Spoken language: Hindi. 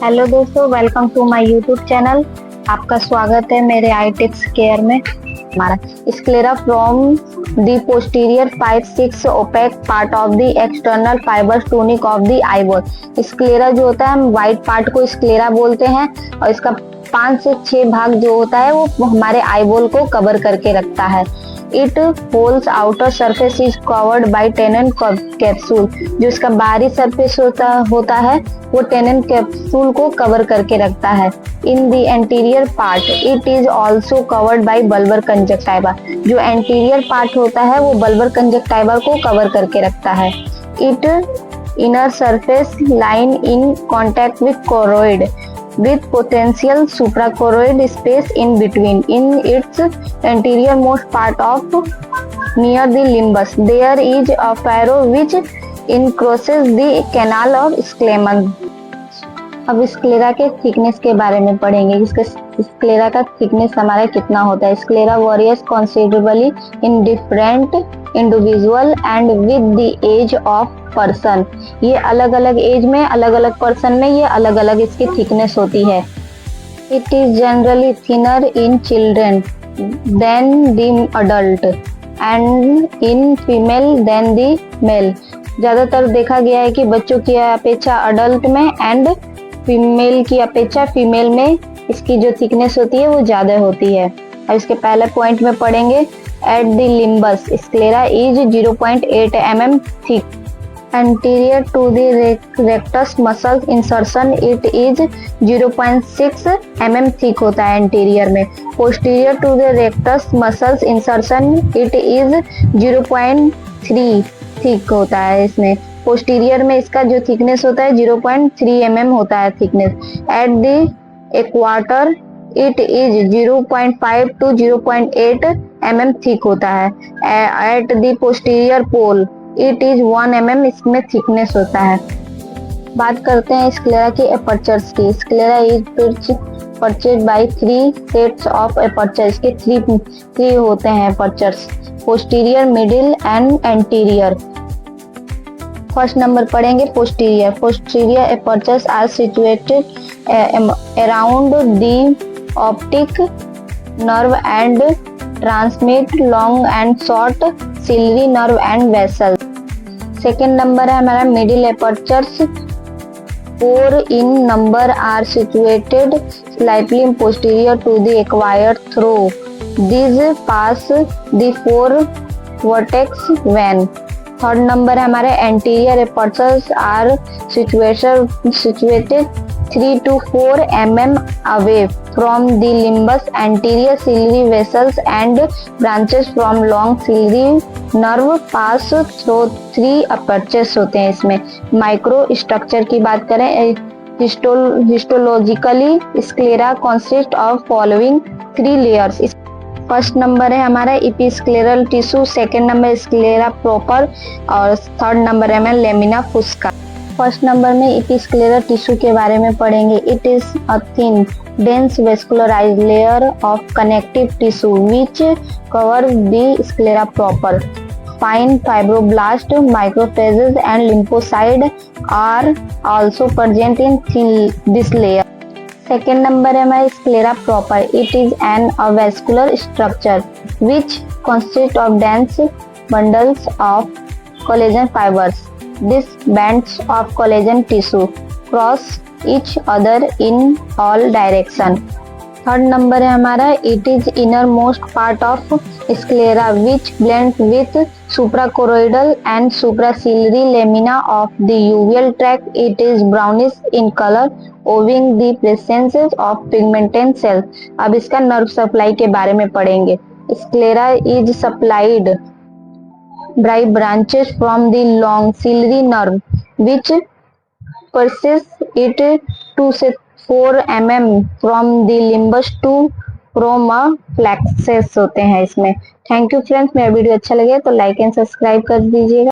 हेलो दोस्तों, welcome to my YouTube channel. आपका स्वागत है मेरे आई टिप्स केयर में। हमारा sclera from the posterior 5-6 opaque part of the external fibres tunic of the eyeball. Sclera जो होता है, हम व्हाइट पार्ट को स्क्लेरा बोलते हैं और इसका 5 से 6 भाग जो होता है वो हमारे आईबॉल को कवर करके रखता है। It holes outer surface is covered by tenon capsule. जो इसका बाहरी सरफेस होता है वो टेनन कैप्सूल को कवर करके रखता है। In the anterior part it is also covered by bulbar conjunctiva. जो एंटीरियर पार्ट होता है वो बल्बर कंजक्टाइवा को कवर करके रखता है। It inner surface line in contact with choroid with potential suprachoroid space in between. In its anterior most part of near the limbus, there is a furrow which encroaches the canal of Schliemann. अब स्क्लेरा के थिकनेस के बारे में पढ़ेंगे। इसका स्क्लेरा का थिकनेस हमारा कितना होता है। Sclera varies considerably in different individual and with the age of person. ये अलग अलग एज में, अलग अलग पर्सन में ये अलग अलग इसकी थिकनेस होती है। It is generally thinner in children than the adult and in female than the male. ज्यादातर देखा गया है कि बच्चों की अपेक्षा अडल्ट में एंड फीमेल की अपेक्षा फीमेल में इसकी जो थिकनेस होती है वो ज्यादा होती है। अब इसके पहले पॉइंट में पढ़ेंगे। At the limbus sclera is 0.8 mm thick. Anterior to the rectus muscle insertion it is 0.6 mm thick होता है anterior में। Posterior to the rectus muscle insertion it is 0.3 thick होता है इसमें। Posterior में इसका जो thickness होता है 0.3 mm होता है thickness। At the equator it is 0.5 to 0.8 mm thick होता है। At the posterior pole it is 1 mm इसमें थिकनेस होता है। बात करते हैं स्क्लेरा के एपर्चर्स की। Sclera is pierced by 3 sets of aperture. इसके 3 होते हैं apertures, posterior, middle and anterior. First number पढ़ेंगे posterior. Posterior apertures are situated around the optic nerve and transmit long and short ciliary nerve and vessel. Second number है हमारा middle apertures. 4 in number are situated slightly posterior to the acquired through. These pass the 4 vertex vein. Third number है हमारे anterior apertures are situated 3 to 4 mm away from the limbus. Anterior ciliary vessels and branches from long ciliary nerve pass through 3 apertures होते हैं इसमें। माइक्रो स्ट्रक्चर की बात करें, histologically sclera consist of following 3 layers. First number है हमारा episcleral tissue, second number sclera proper और थर्ड नंबर है हमारा लेमिना फुस्का। फर्स्ट नंबर में एपिस्क्लेरल टिश्यू के बारे में पढ़ेंगे। It is a thin dense vascularized layer of connective tissue which cover the sclera proper. Fine fibroblast, macrophages and lymphocytes are also present in this layer. Second number है हमारा sclera proper. It is an avascular structure which consists of dense bundles of collagen fibers. These bands of collagen tissue cross each other in all direction. Third number है हमारा it is innermost part of sclera which blends with suprachoroidal and supraciliary lamina of the uveal tract. It is brownish in color owing the presence of pigmented cells. अब इसका नर्व सप्लाई के बारे में पढ़ेंगे। Sclera is supplied by branches from the long ciliary nerve which passes it 2 से 4 mm from the limbus to proma flexus होते हैं इसमें। थैंक यू फ्रेंड्स, मेरा वीडियो अच्छा लगे तो लाइक एंड सब्सक्राइब कर दीजिएगा।